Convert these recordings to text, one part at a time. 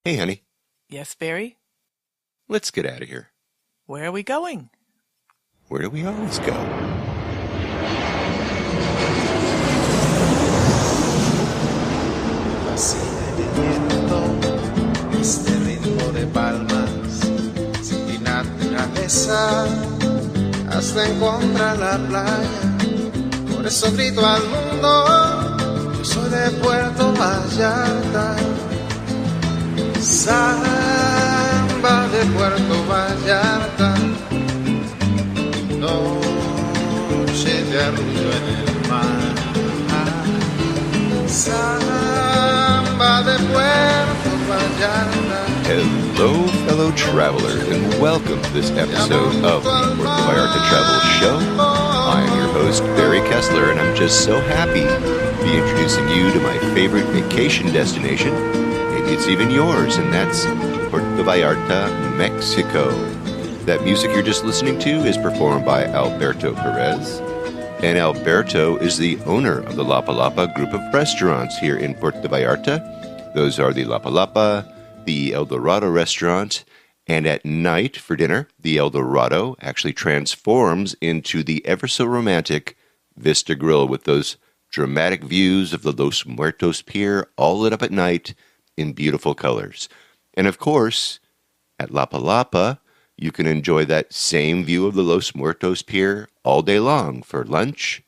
Hey, honey, Yes, Barry? let's get out of here. Where are we going? Where do we always go? Fascina el viento, este ritmo de palmas, sin ti naturaleza, hasta encontrar la playa. Por eso grito al mundo, yo soy de Puerto Vallarta. Samba de Puerto Vallarta, noche de arrullo en el mar. Samba de Puerto Vallarta. Hello, fellow travelers, and welcome to this episode of the Puerto Vallarta Travel Show. I am your host, Barry Kessler, and I'm just so happy to be introducing you to my favorite vacation destination. Maybe it's even yours, and that's Puerto Vallarta, Mexico. That music you're just listening to is performed by Alberto Perez. And Alberto is the owner of the Lapa Lapa group of restaurants here in Puerto Vallarta. Those are the Lapa Lapa, the El Dorado restaurant, and at night for dinner, the El Dorado actually transforms into the ever-so-romantic Vista Grill with those dramatic views of the Los Muertos Pier all lit up at night in beautiful colors. And of course, at Lapa Lapa, you can enjoy that same view of the Los Muertos Pier all day long for lunch,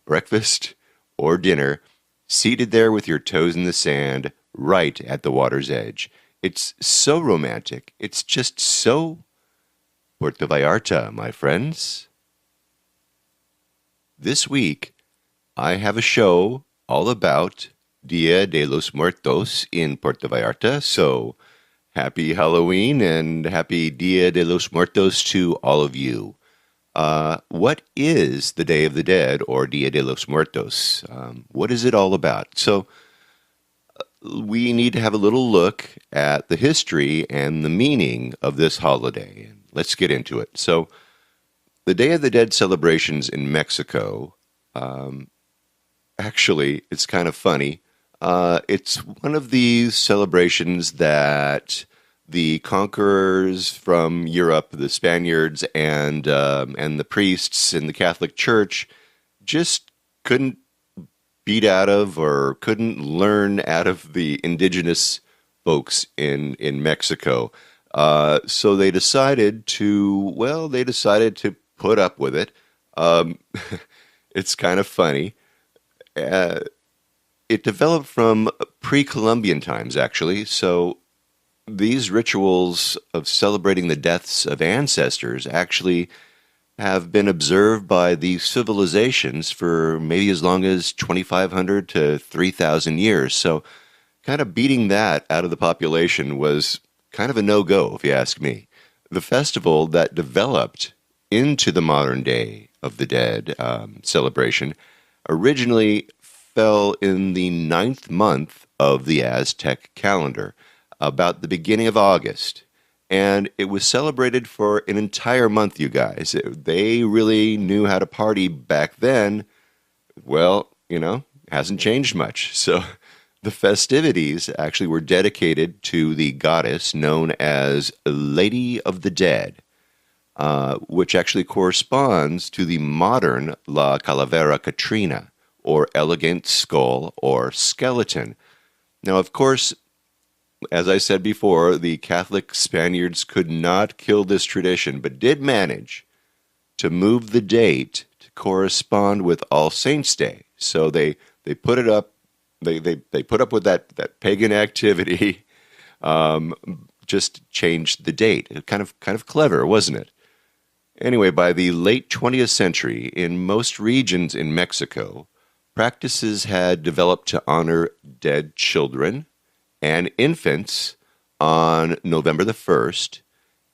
breakfast, or dinner, seated there with your toes in the sand right at the water's edge. It's so romantic. It's just so Puerto Vallarta, my friends. This week, I have a show all about Dia de los Muertos in Puerto Vallarta, so happy Halloween and happy Dia de los Muertos to all of you. What is the Day of the Dead or Dia de los Muertos? What is it all about? So we need to have a little look at the history and the meaning of this holiday. Let's get into it. So the Day of the Dead celebrations in Mexico, actually, it's kind of funny. It's one of these celebrations that the conquerors from Europe, the Spaniards and the priests in the Catholic Church, just couldn't beat out of or couldn't learn out of the indigenous folks in Mexico. So they decided to put up with it. It's kind of funny. It developed from pre-Columbian times, actually. So these rituals of celebrating the deaths of ancestors actually have been observed by these civilizations for maybe as long as 2,500 to 3,000 years. So kind of beating that out of the population was kind of a no-go, if you ask me. The festival that developed into the modern Day of the Dead celebration originally fell in the 9th month of the Aztec calendar, about the beginning of August. And it was celebrated for an entire month, you guys. They really knew how to party back then. Well, hasn't changed much. So the festivities actually were dedicated to the goddess known as Lady of the Dead, which actually corresponds to the modern La Calavera Catrina, or elegant skull or skeleton. Now, of course, as I said before, the Catholic Spaniards could not kill this tradition, but did manage to move the date to correspond with All Saints' Day. So they put it up. They put up with that pagan activity. Just changed the date. Kind of clever, wasn't it? Anyway, by the late 20th century, in most regions in Mexico, practices had developed to honor dead children and infants on November the 1st,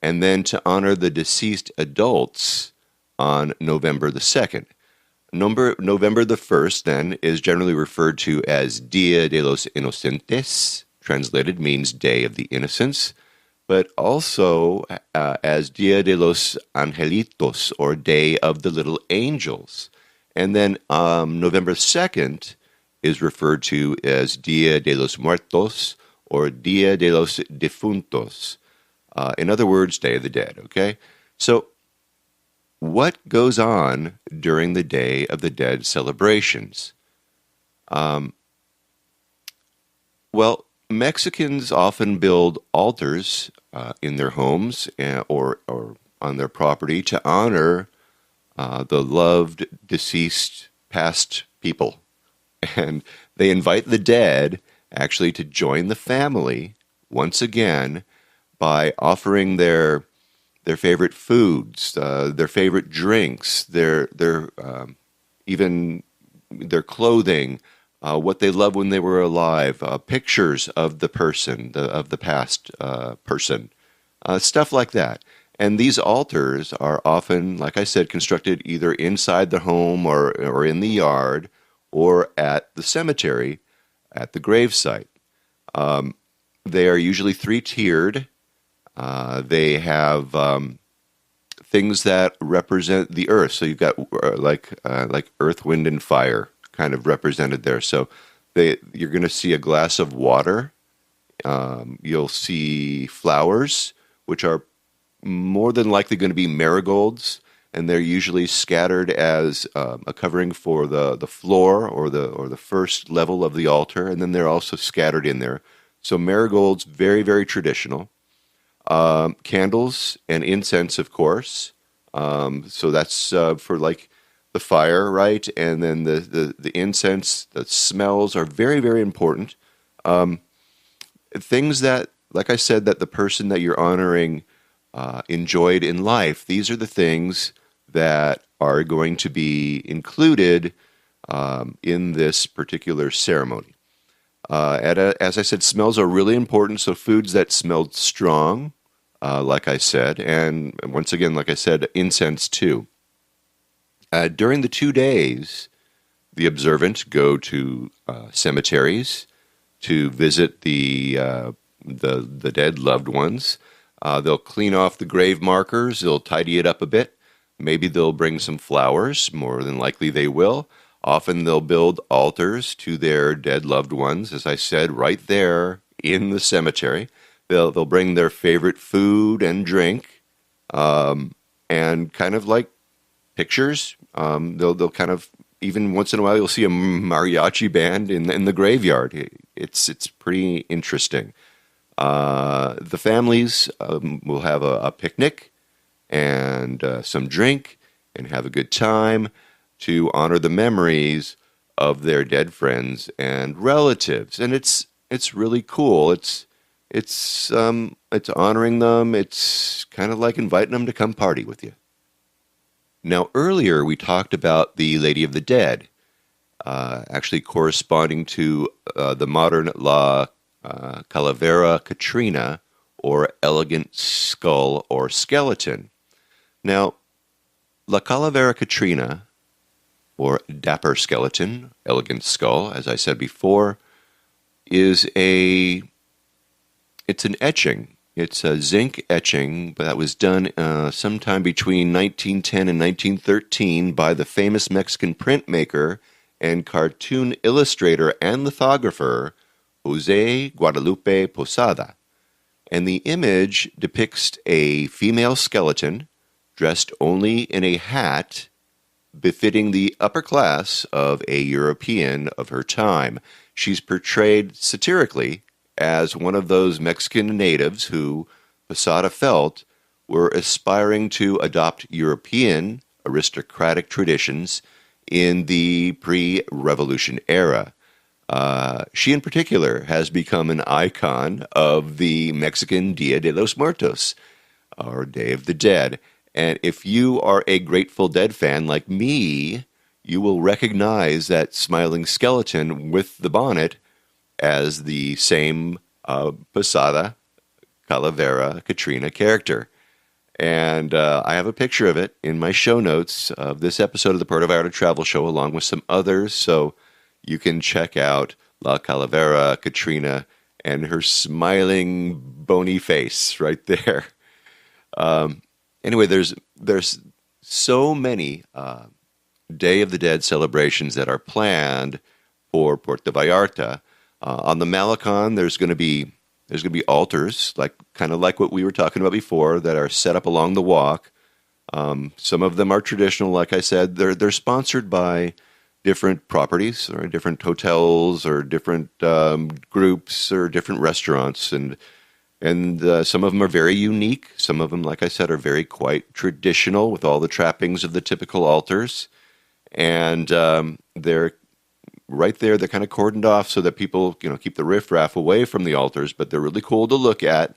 and then to honor the deceased adults on November the 2nd. November the 1st, then, is generally referred to as Dia de los Inocentes, translated means Day of the Innocents, but also as Dia de los Angelitos, or Day of the Little Angels. And then November 2nd is referred to as Dia de los Muertos, or Dia de los Difuntos. In other words, Day of the Dead, okay? So, what goes on during the Day of the Dead celebrations? Well, Mexicans often build altars in their homes or on their property to honor the loved, deceased, past people. And they invite the dead actually to join the family once again by offering their favorite foods, their favorite drinks, their even their clothing, what they loved when they were alive, pictures of the person, of the past person, stuff like that. And these altars are often, like I said, constructed either inside the home or in the yard or at the cemetery, at the gravesite. They are usually three-tiered. They have things that represent the earth. So you've got like earth, wind, and fire kind of represented there. So you're going to see a glass of water. You'll see flowers, which are more than likely going to be marigolds, and they're usually scattered as a covering for the floor or the first level of the altar, and then they're also scattered in there. So marigolds, very, very traditional. Candles and incense, of course. So that's for like the fire, right? And then the incense, the smells are very, very important. Things that, like I said, that the person that you're honoring enjoyed in life. These are the things that are going to be included in this particular ceremony. As I said, smells are really important. So foods that smelled strong, like I said, and once again, like I said, incense too. During the 2 days, the observant go to cemeteries to visit the dead loved ones. They'll clean off the grave markers. They'll tidy it up a bit. Maybe they'll bring some flowers. More than likely they will. Often they'll build altars to their dead loved ones, as I said, right there in the cemetery. They'll bring their favorite food and drink, and kind of like pictures. They'll kind of, even once in a while, you'll see a mariachi band in the graveyard. It's pretty interesting. The families will have a picnic and some drink and have a good time to honor the memories of their dead friends and relatives. And it's really cool. It's honoring them. It's kind of like inviting them to come party with you. Now, earlier we talked about the Lady of the Dead, actually corresponding to the modern La Calavera Catrina, or elegant skull or skeleton. Now, La Calavera Catrina, or dapper skeleton, elegant skull, as I said before, it's an etching. It's a zinc etching that was done sometime between 1910 and 1913 by the famous Mexican printmaker and cartoon illustrator and lithographer Jose Guadalupe Posada. And the image depicts a female skeleton dressed only in a hat befitting the upper class of a European of her time. She's portrayed satirically as one of those Mexican natives who Posada felt were aspiring to adopt European aristocratic traditions in the pre-revolution era. She in particular has become an icon of the Mexican Dia de los Muertos, or Day of the Dead. And if you are a Grateful Dead fan like me, you will recognize that smiling skeleton with the bonnet as the same Posada Calavera Catrina character. And I have a picture of it in my show notes of this episode of the Puerto Vallarta Travel Show, along with some others, so you can check out La Calavera Catrina and her smiling, bony face right there. Anyway, there's so many Day of the Dead celebrations that are planned for Puerto Vallarta. On the Malecon, there's going to be There's going to be altars, kind of like what we were talking about before, that are set up along the walk. Some of them are traditional, like I said. They're sponsored by different properties or different hotels or different groups or different restaurants, and some of them are very unique. Some of them, like I said, are very quite traditional with all the trappings of the typical altars, and they're right there. They're kind of cordoned off so that people keep the riffraff away from the altars, but they're really cool to look at.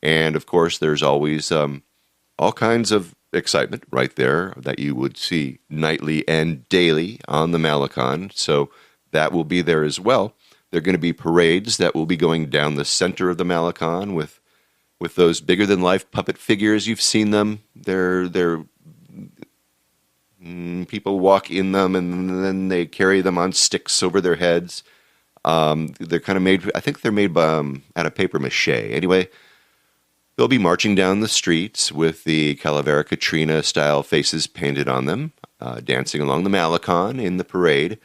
And of course, there's always all kinds of excitement right there that you would see nightly and daily on the Malecon. So that will be there as well. There are going to be parades that will be going down the center of the Malecon with those bigger than life puppet figures. You've seen them. They're people walk in them and then they carry them on sticks over their heads. They're kind of made. I think they're made out of paper mache. Anyway. They'll be marching down the streets with the Calavera Catrina style faces painted on them, dancing along the Malecon in the parade,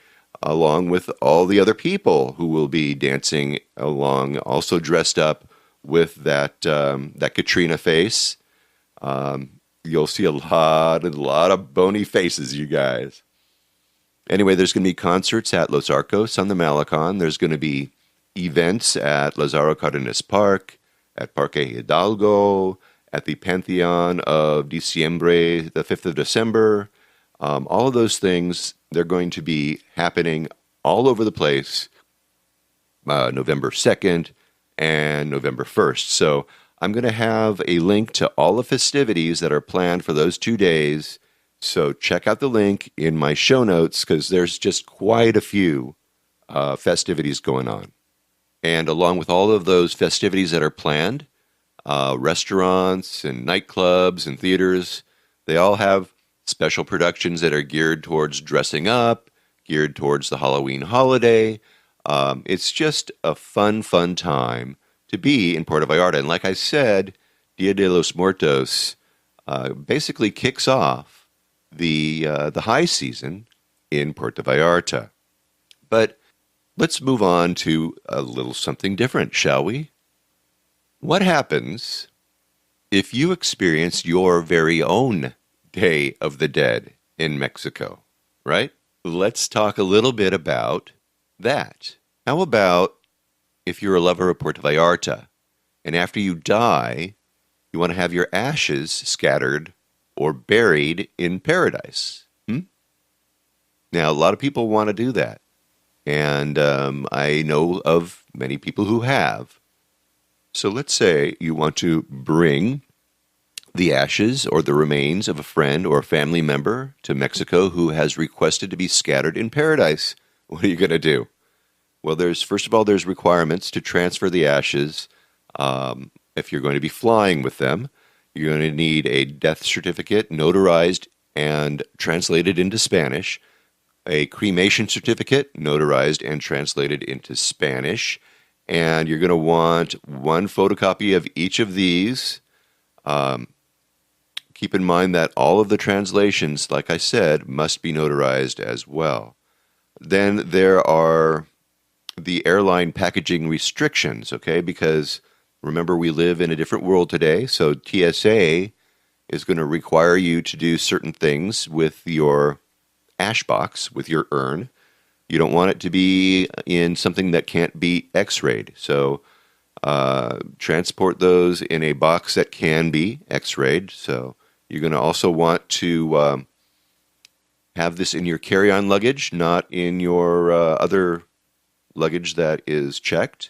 along with all the other people who will be dancing along, also dressed up with that Catrina face. You'll see a lot of bony faces, you guys. Anyway, there's going to be concerts at Los Arcos on the Malecon. There's going to be events at Lazaro Cardenas Park, at Parque Hidalgo, at the Pantheon of Diciembre, the 5th of December. All of those things, they're going to be happening all over the place November 2nd and November 1st. So I'm going to have a link to all the festivities that are planned for those 2 days. So check out the link in my show notes because there's just quite a few festivities going on. And along with all of those festivities that are planned, restaurants and nightclubs and theaters, they all have special productions that are geared towards dressing up, geared towards the Halloween holiday. It's just a fun time to be in Puerto Vallarta. And like I said, Dia de los Muertos basically kicks off the high season in Puerto Vallarta. But let's move on to a little something different, shall we? What happens if you experience your very own Day of the Dead in Mexico, right? Let's talk a little bit about that. How about if you're a lover of Puerto Vallarta, and after you die, you want to have your ashes scattered or buried in paradise? Now, a lot of people want to do that. And I know of many people who have. So let's say you want to bring the ashes or the remains of a friend or a family member to Mexico who has requested to be scattered in paradise. What are you going to do? Well, first of all, there's requirements to transfer the ashes. If you're going to be flying with them, you're going to need a death certificate notarized and translated into Spanish, a cremation certificate notarized and translated into Spanish, and you're going to want one photocopy of each of these. Keep in mind that all of the translations, like I said, must be notarized as well. Then there are the airline packaging restrictions, okay? Because remember, we live in a different world today, so TSA is going to require you to do certain things with your ash box, with your urn. You don't want it to be in something that can't be x-rayed. So transport those in a box that can be x-rayed. So you're going to also want to have this in your carry-on luggage, not in your other luggage that is checked.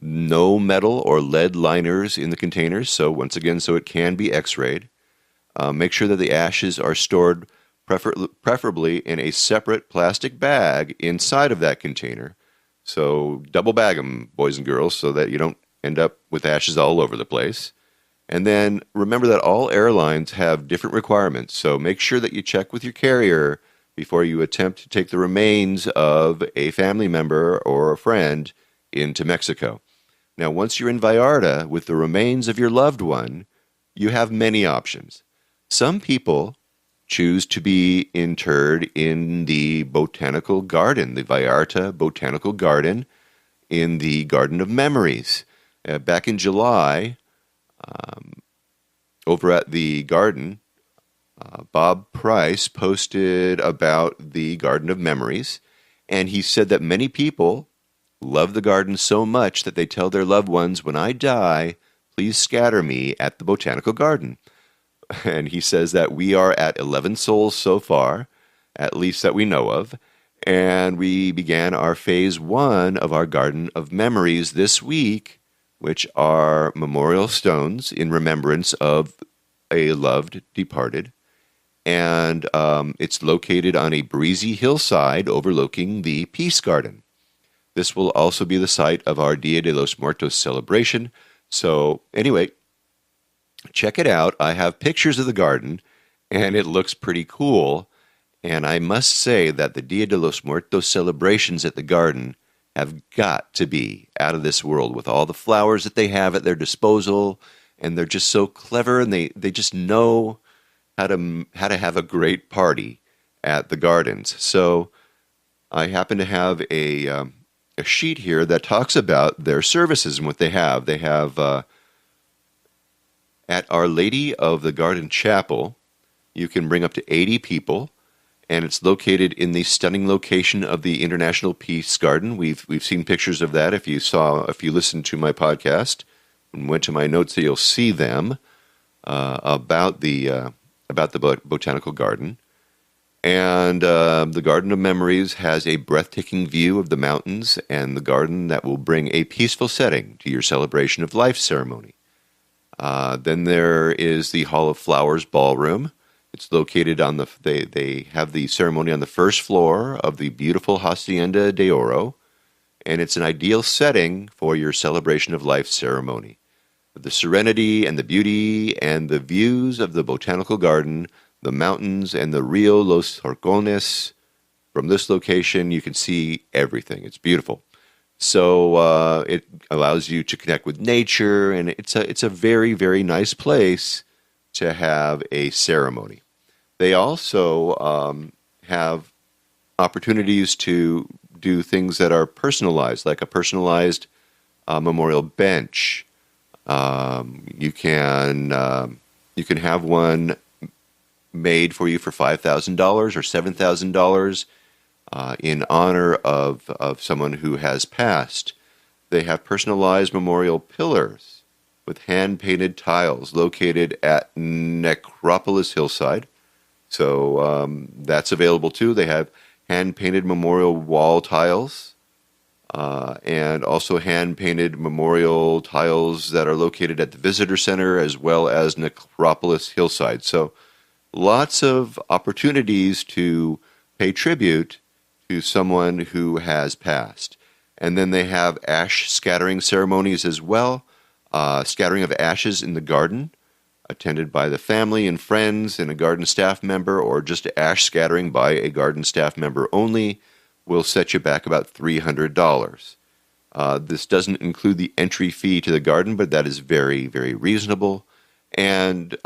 No metal or lead liners in the containers. So once again, so it can be x-rayed. Make sure that the ashes are stored preferably in a separate plastic bag inside of that container. So double bag them, boys and girls, so that you don't end up with ashes all over the place. And then remember that all airlines have different requirements, so make sure that you check with your carrier before you attempt to take the remains of a family member or a friend into Mexico. Now, once you're in Vallarta with the remains of your loved one, you have many options. Some people choose to be interred in the Botanical Garden, the Vallarta Botanical Garden, in the Garden of Memories. Back in July, over at the garden, Bob Price posted about the Garden of Memories, and he said that many people love the garden so much that they tell their loved ones, when I die, please scatter me at the Botanical Garden. And he says that we are at 11 souls so far, at least that we know of, and we began our phase 1 of our Garden of Memories this week, which are memorial stones in remembrance of a loved departed. And it's located on a breezy hillside overlooking the Peace Garden. This will also be the site of our Dia de los Muertos celebration. So anyway, check it out. I have pictures of the garden, and it looks pretty cool. And I must say that the Dia de los Muertos celebrations at the garden have got to be out of this world with all the flowers that they have at their disposal. And they're just so clever, and they just know how to have a great party at the gardens. So I happen to have a sheet here that talks about their services and what they have. They have at Our Lady of the Garden Chapel, you can bring up to 80 people, and it's located in the stunning location of the International Peace Garden. We've seen pictures of that. If you listened to my podcast and went to my notes, you'll see them about the Botanical Garden. And the Garden of Memories has a breathtaking view of the mountains and the garden that will bring a peaceful setting to your celebration of life ceremony. Then there is the Hall of Flowers Ballroom. It's located on they have the ceremony on the first floor of the beautiful Hacienda de Oro, and it's an ideal setting for your celebration of life ceremony. The serenity and the beauty and the views of the Botanical Garden, the mountains, and the Rio Los Horcones. From this location, you can see everything. It's beautiful. So it allows you to connect with nature, and it's a very, very nice place to have a ceremony. They also have opportunities to do things that are personalized, like a personalized memorial bench. You can have one made for you for $5,000 or $7,000 in honor of someone who has passed. They have personalized memorial pillars with hand-painted tiles located at Necropolis Hillside. So that's available too. They have hand-painted memorial wall tiles and also hand-painted memorial tiles that are located at the Visitor Center as well as Necropolis Hillside. So lots of opportunities to pay tribute to someone who has passed. And then they have ash scattering ceremonies as well, scattering of ashes in the garden, attended by the family and friends and a garden staff member, or just ash scattering by a garden staff member only, will set you back about $300. This doesn't include the entry fee to the garden, but that is very, very reasonable and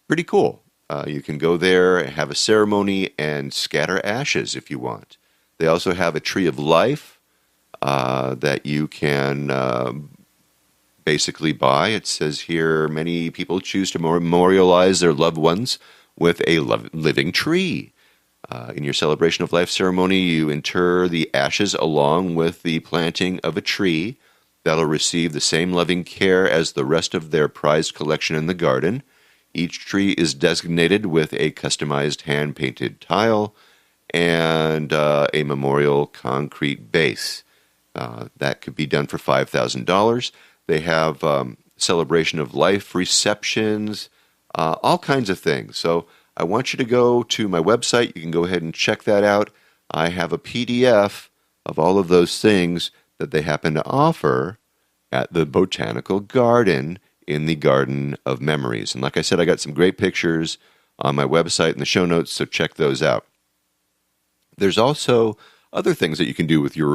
pretty cool. You can go there, have a ceremony, and scatter ashes if you want. They also have a tree of life that you can basically buy. It says here, many people choose to memorialize their loved ones with a living tree. In your celebration of life ceremony, you inter the ashes along with the planting of a tree that'll receive the same loving care as the rest of their prized collection in the garden. Each tree is designated with a customized hand-painted tile and a memorial concrete base. That could be done for $5,000. They have celebration of life receptions, all kinds of things. So I want you to go to my website. You can go ahead and check that out. I have a PDF of all of those things that they happen to offer at the Botanical Garden in the Garden of Memories. And like I said, I got some great pictures on my website in the show notes, so check those out. There's also other things that you can do with your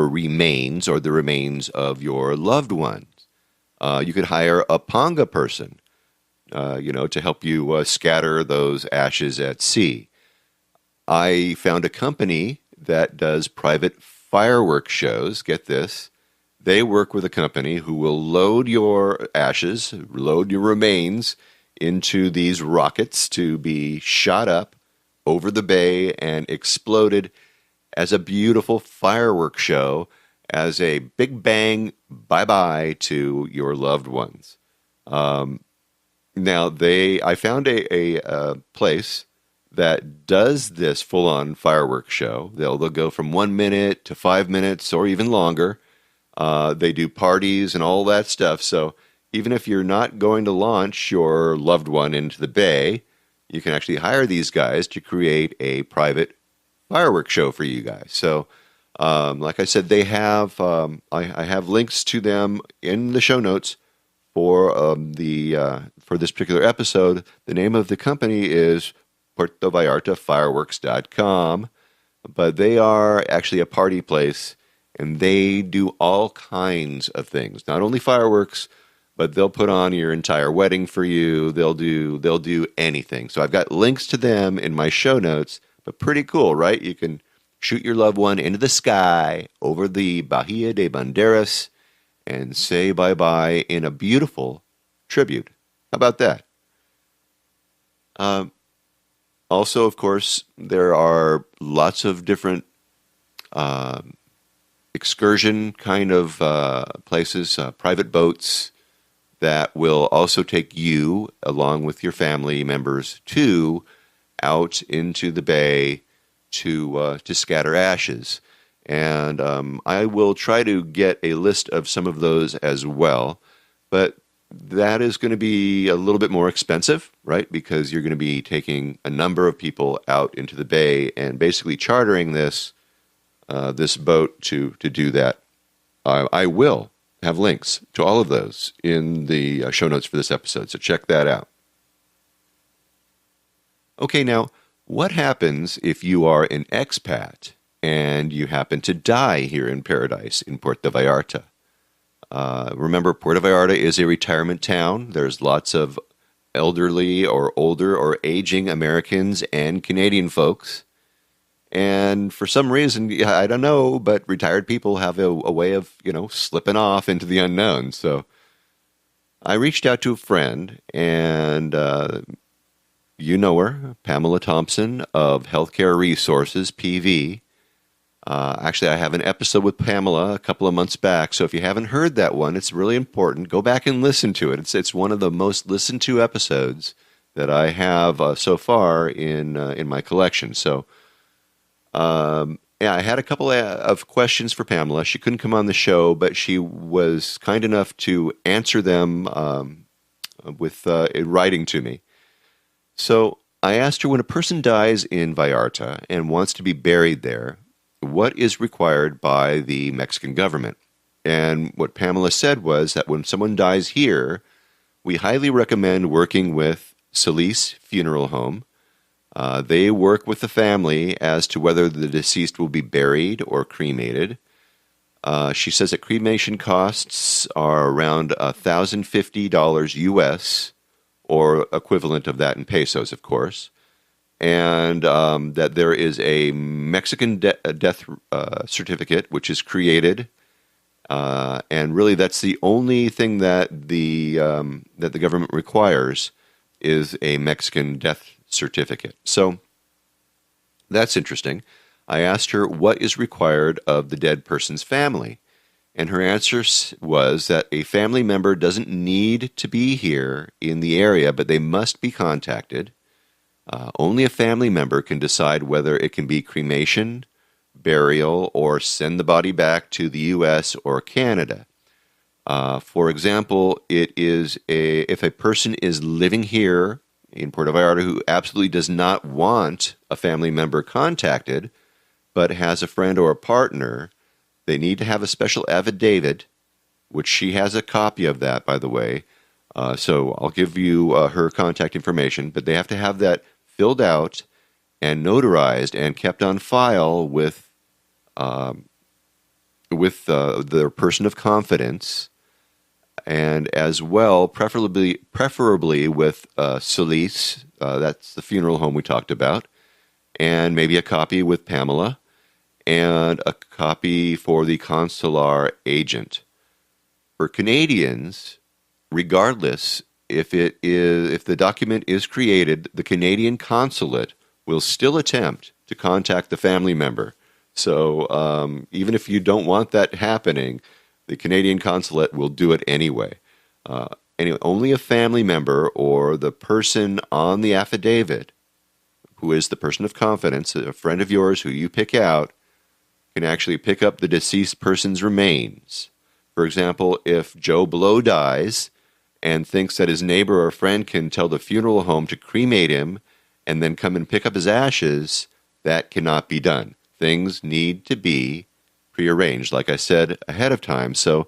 remains or the remains of your loved ones. You could hire a panga person, to help you scatter those ashes at sea. I found a company that does private fireworks shows. Get this. They work with a company who will load your ashes, load your remains into these rockets to be shot up over the bay and exploded as a beautiful fireworks show, as a big bang bye-bye to your loved ones. Now, I found a place that does this full-on fireworks show. They'll go from 1 minute to 5 minutes or even longer. They do parties and all that stuff. So even if you're not going to launch your loved one into the bay, you can actually hire these guys to create a private fireworks show for you guys. So, like I said, they have I have links to them in the show notes for for this particular episode. The name of the company is Puerto Vallarta Fireworks.com, but they are actually a party place. And they do all kinds of things. Not only fireworks, but they'll put on your entire wedding for you. They'll do anything. So I've got links to them in my show notes. But pretty cool, right? You can shoot your loved one into the sky over the Bahia de Banderas and say bye-bye in a beautiful tribute. How about that? Also, of course, there are lots of different excursion kind of places, private boats that will also take you along with your family members out into the bay to scatter ashes. And I will try to get a list of some of those as well, but that is going to be a little bit more expensive, right? Because you're going to be taking a number of people out into the bay and basically chartering this boat to do that. I will have links to all of those in the show notes for this episode, so check that out. Okay, now, what happens if you are an expat and you happen to die here in paradise in Puerto Vallarta? Remember, Puerto Vallarta is a retirement town. There's lots of elderly or older or aging Americans and Canadian folks. And for some reason, I don't know, but retired people have a way of, slipping off into the unknown. So I reached out to a friend, and you know her, Pamela Thompson of Healthcare Resources, PV. Actually, I have an episode with Pamela a couple of months back, so if you haven't heard that one, it's really important. Go back and listen to it. It's one of the most listened to episodes that I have so far in my collection. So, I had a couple of questions for Pamela. She couldn't come on the show, but she was kind enough to answer them with writing to me. So I asked her, when a person dies in Vallarta and wants to be buried there, what is required by the Mexican government? And what Pamela said was that when someone dies here, we highly recommend working with Solis Funeral Home. They work with the family as to whether the deceased will be buried or cremated. She says that cremation costs are around $1,050 US, or equivalent of that in pesos, of course. And that there is a Mexican death certificate, which is created. And really that's the only thing that the government requires is a Mexican death certificate. So that's interesting. I asked her what is required of the dead person's family, and her answer was that a family member doesn't need to be here in the area, but they must be contacted. Only a family member can decide whether it can be cremation, burial, or send the body back to the U.S. or Canada. For example, if a person is living here in Puerto Vallarta who absolutely does not want a family member contacted, but has a friend or a partner, they need to have a special affidavit, which she has a copy of that, by the way. So I'll give you her contact information, but they have to have that filled out and notarized and kept on file with their person of confidence, and as well, preferably with Solis, that's the funeral home we talked about, and maybe a copy with Pamela, and a copy for the consular agent. For Canadians, regardless if the document is created, the Canadian consulate will still attempt to contact the family member. So even if you don't want that happening, the Canadian consulate will do it anyway. Anyway, only a family member or the person on the affidavit, who is the person of confidence, a friend of yours who you pick out, can actually pick up the deceased person's remains. For example, if Joe Blow dies and thinks that his neighbor or friend can tell the funeral home to cremate him and then come and pick up his ashes, that cannot be done. Things need to be prearranged, like I said, ahead of time. So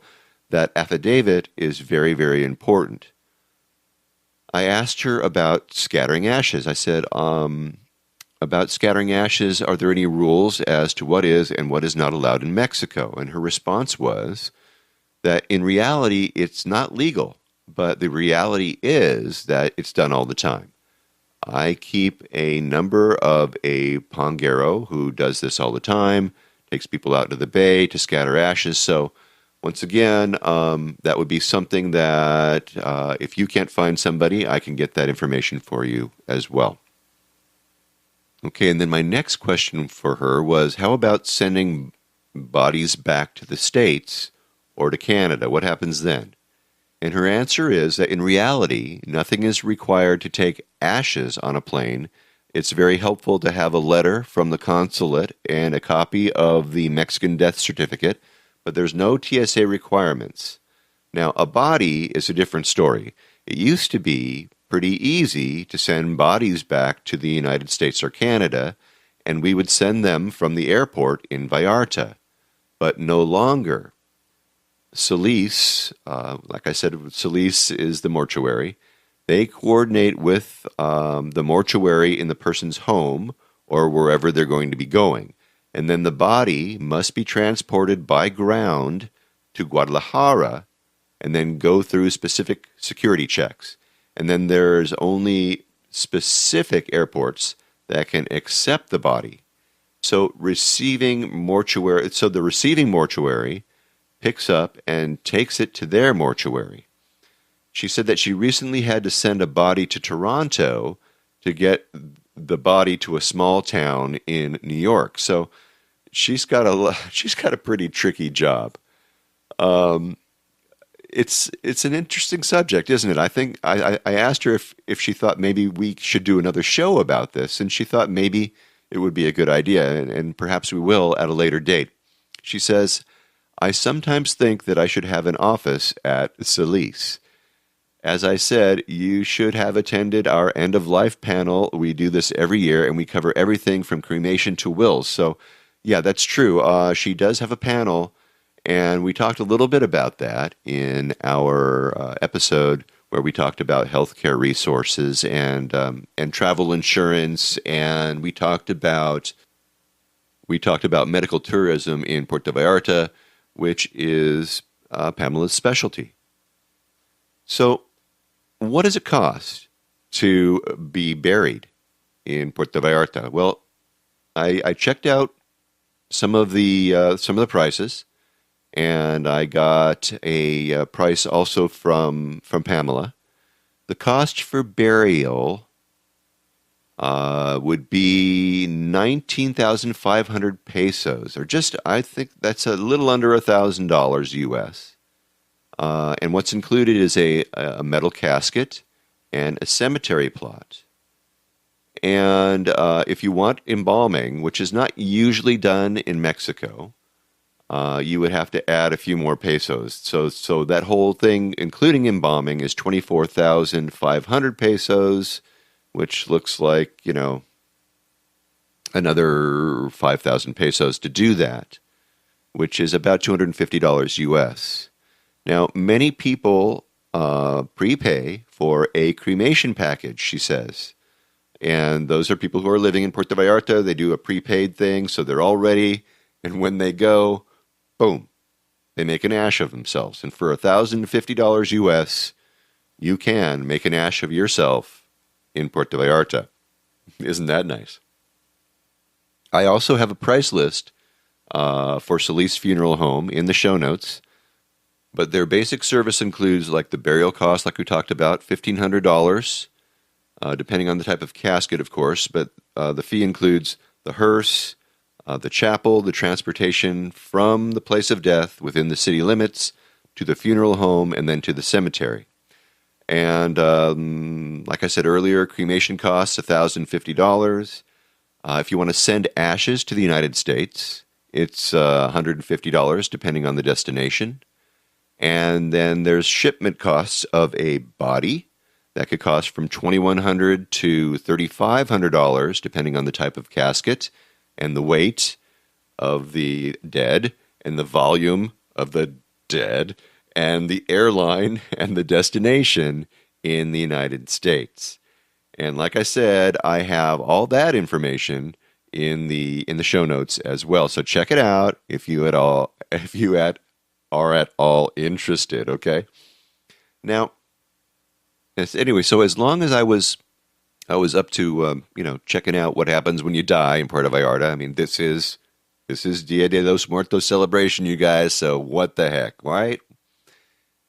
that affidavit is very, very important. I asked her about scattering ashes. I said, about scattering ashes, are there any rules as to what is and what is not allowed in Mexico? And her response was that in reality, it's not legal, but the reality is that it's done all the time. I keep a number of a pongero who does this all the time, takes people out to the bay to scatter ashes. So once again, that would be something that if you can't find somebody, I can get that information for you as well. Okay, and then my next question for her was, how about sending bodies back to the States or to Canada? What happens then? And her answer is that in reality, nothing is required to take ashes on a plane. It's very helpful to have a letter from the consulate and a copy of the Mexican death certificate, but there's no TSA requirements. Now, a body is a different story. It used to be pretty easy to send bodies back to the United States or Canada, and we would send them from the airport in Vallarta, but no longer. Solis, like I said, Solis is the mortuary. They coordinate with the mortuary in the person's home or wherever they're going to be going. And then the body must be transported by ground to Guadalajara and then go through specific security checks. And then there's only specific airports that can accept the body. So the receiving mortuary picks up and takes it to their mortuary. She said that she recently had to send a body to Toronto to get the body to a small town in New York. So she's got a pretty tricky job. It's an interesting subject, isn't it? I think I asked her if she thought maybe we should do another show about this, and she thought maybe it would be a good idea, and perhaps we will at a later date. She says, I sometimes think that I should have an office at Solis. As I said, you should have attended our end-of-life panel. We do this every year, and we cover everything from cremation to wills. So, yeah, that's true. She does have a panel, and we talked a little bit about that in our episode where we talked about healthcare resources and travel insurance, and we talked about medical tourism in Puerto Vallarta, which is Pamela's specialty. So, what does it cost to be buried in Puerto Vallarta? Well, I checked out some of the prices, and I got a price also from Pamela. The cost for burial would be 19,500 pesos, or just, I think that's a little under $1,000 US. And what's included is a metal casket and a cemetery plot. And if you want embalming, which is not usually done in Mexico, you would have to add a few more pesos. So that whole thing, including embalming, is 24,500 pesos, which looks like, another 5,000 pesos to do that, which is about $250 US. Now, many people prepay for a cremation package, she says. And those are people who are living in Puerto Vallarta. They do a prepaid thing, so they're all ready. And when they go, boom, they make an ash of themselves. And for $1,050 US, you can make an ash of yourself in Puerto Vallarta. Isn't that nice? I also have a price list for Solis Funeral Home in the show notes. But their basic service includes like the burial cost, like we talked about, $1,500, depending on the type of casket, of course. But the fee includes the hearse, the chapel, the transportation from the place of death within the city limits to the funeral home and then to the cemetery. And like I said earlier, cremation costs $1,050. If you want to send ashes to the United States, it's $150 depending on the destination. And then there's shipment costs of a body that could cost from $2,100 to $3,500 depending on the type of casket and the weight of the dead and the volume of the dead and the airline and the destination in the United States. And like I said, I have all that information in the show notes as well. So check it out if you are at all interested, okay? Now, yes, anyway, so as long as I was up to checking out what happens when you die in Puerto Vallarta. I mean, this is Dia de los Muertos celebration, you guys. So what the heck, right?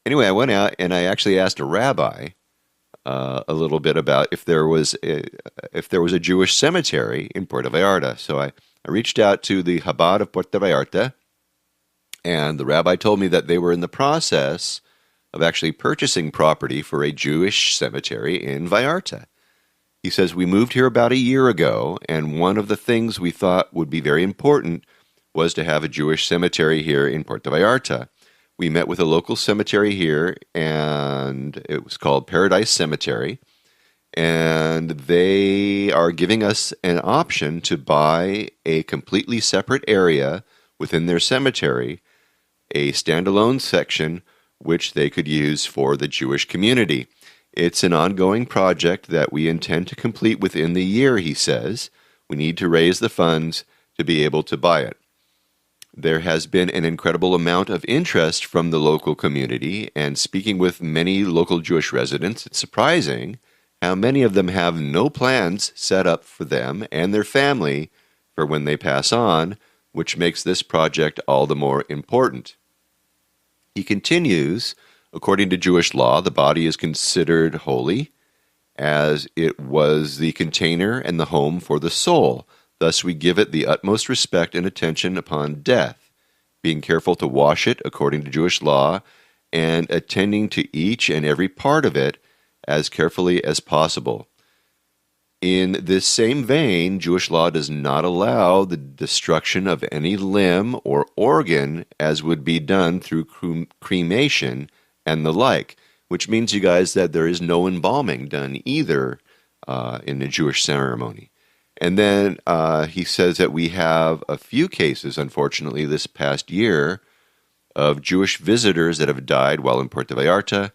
Anyway, I went out and I actually asked a rabbi a little bit about if there was a Jewish cemetery in Puerto Vallarta. So I reached out to the Chabad of Puerto Vallarta, and the rabbi told me that they were in the process of actually purchasing property for a Jewish cemetery in Vallarta. He says, we moved here about a year ago, and one of the things we thought would be very important was to have a Jewish cemetery here in Puerto Vallarta. We met with a local cemetery here, and it was called Paradise Cemetery, and they are giving us an option to buy a completely separate area within their cemetery, a standalone section which they could use for the Jewish community. It's an ongoing project that we intend to complete within the year, he says. We need to raise the funds to be able to buy it. There has been an incredible amount of interest from the local community, and speaking with many local Jewish residents, it's surprising how many of them have no plans set up for them and their family for when they pass on, which makes this project all the more important. He continues, according to Jewish law, the body is considered holy, as it was the container and the home for the soul. Thus we give it the utmost respect and attention upon death, being careful to wash it according to Jewish law, and attending to each and every part of it as carefully as possible. In this same vein, Jewish law does not allow the destruction of any limb or organ as would be done through cremation and the like, which means, you guys, that there is no embalming done either in a Jewish ceremony. And then he says that we have a few cases, unfortunately, this past year of Jewish visitors that have died while in Puerto Vallarta,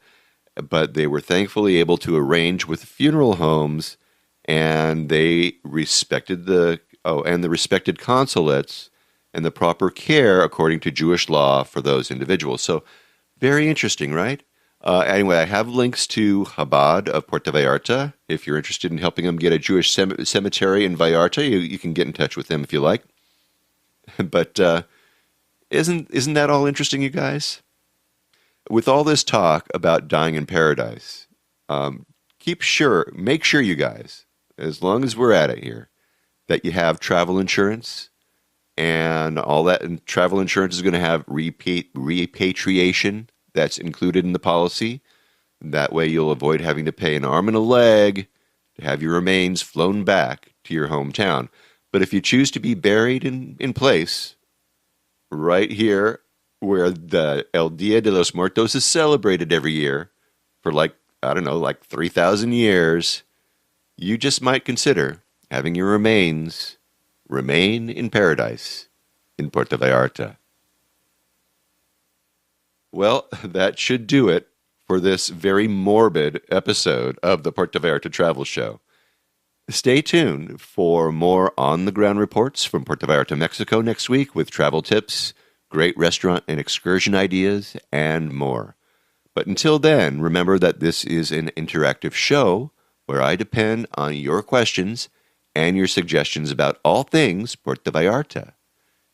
but they were thankfully able to arrange with funeral homes, and they respected the respected consulates and the proper care according to Jewish law for those individuals. So very interesting, right? Anyway, I have links to Chabad of Puerto Vallarta. If you're interested in helping them get a Jewish cemetery in Vallarta, you can get in touch with them if you like. But isn't that all interesting, you guys? With all this talk about dying in paradise, make sure, you guys, as long as we're at it here, that you have travel insurance and all that. And travel insurance is going to have repatriation that's included in the policy. That way you'll avoid having to pay an arm and a leg to have your remains flown back to your hometown. But if you choose to be buried in place right here where the El Dia de los Muertos is celebrated every year for 3,000 years, you just might consider having your remains remain in paradise in Puerto Vallarta. Well, that should do it for this very morbid episode of the Puerto Vallarta Travel Show. Stay tuned for more on-the-ground reports from Puerto Vallarta, Mexico next week with travel tips, great restaurant and excursion ideas, and more. But until then, remember that this is an interactive show where I depend on your questions and your suggestions about all things Puerto Vallarta.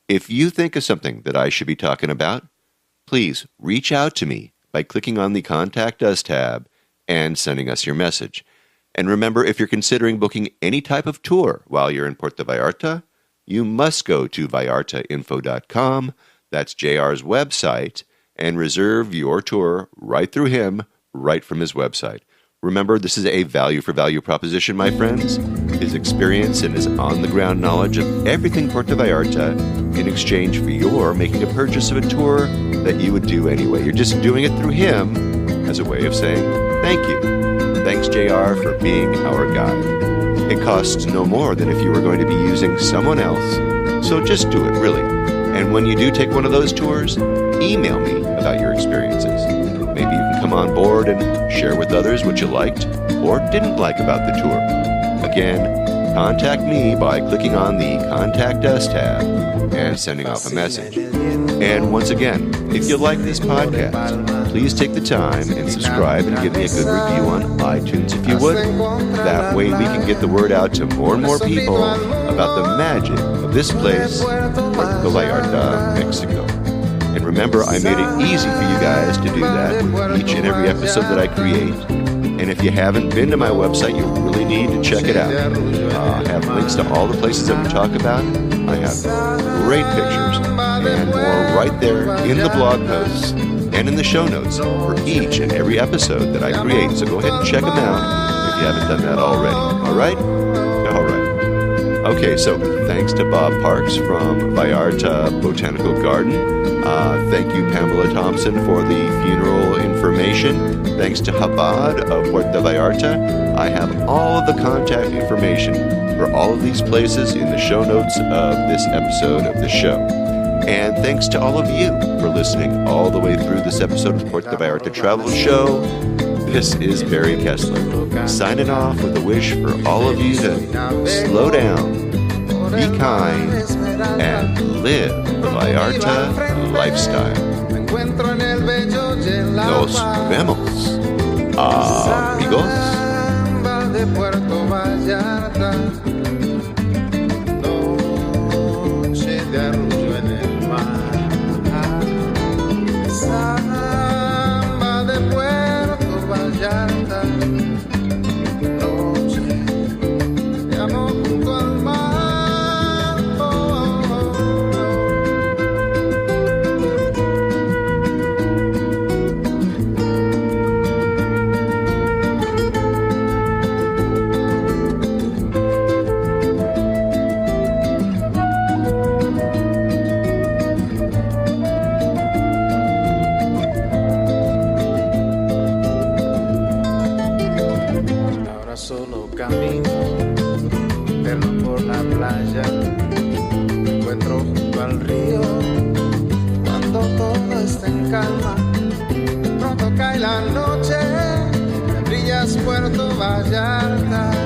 If you think of something that I should be talking about, please reach out to me by clicking on the Contact Us tab and sending us your message. And remember, if you're considering booking any type of tour while you're in Puerto Vallarta, you must go to vallartainfo.com, that's JR's website, and reserve your tour right through him, right from his website. Remember, this is a value-for-value proposition, my friends. His experience and his on-the-ground knowledge of everything Puerto Vallarta in exchange for your making a purchase of a tour that you would do anyway. You're just doing it through him as a way of saying thank you. Thanks, JR, for being our guide. It costs no more than if you were going to be using someone else, so just do it, really. And when you do take one of those tours, email me about your experiences. Maybe you can come on board and share with others what you liked or didn't like about the tour. Again, contact me by clicking on the Contact Us tab and sending off a message. And once again, if you like this podcast, please take the time and subscribe and give me a good review on iTunes if you would. That way we can get the word out to more and more people about the magic of this place, Puerto Vallarta, Mexico. And remember, I made it easy for you guys to do that with each and every episode that I create. And if you haven't been to my website, you really need to check it out. I have links to all the places that we talk about. I have great pictures and more right there in the blog posts and in the show notes for each and every episode that I create. So go ahead and check them out if you haven't done that already. All right? All right. Okay, so thanks to Bob Parks from Vallarta Botanical Garden. Thank you, Pamela Thompson, for the funeral information. Thanks to Chabad of Puerto Vallarta. I have all of the contact information for all of these places in the show notes of this episode of the show. And thanks to all of you for listening all the way through this episode of Puerto Vallarta Travel Show. This is Barry Kessler, signing off with a wish for all of you to slow down, be kind, and live the Vallarta lifestyle. Nos vemos, amigos. De Puerto Vallarta, noche de arrullo en el mar, samba de Puerto Vallarta, noche de amor junto al mar. Solo camino interno por la playa, me encuentro junto al río cuando todo está en calma. Pronto cae la noche, brillas Puerto Vallarta.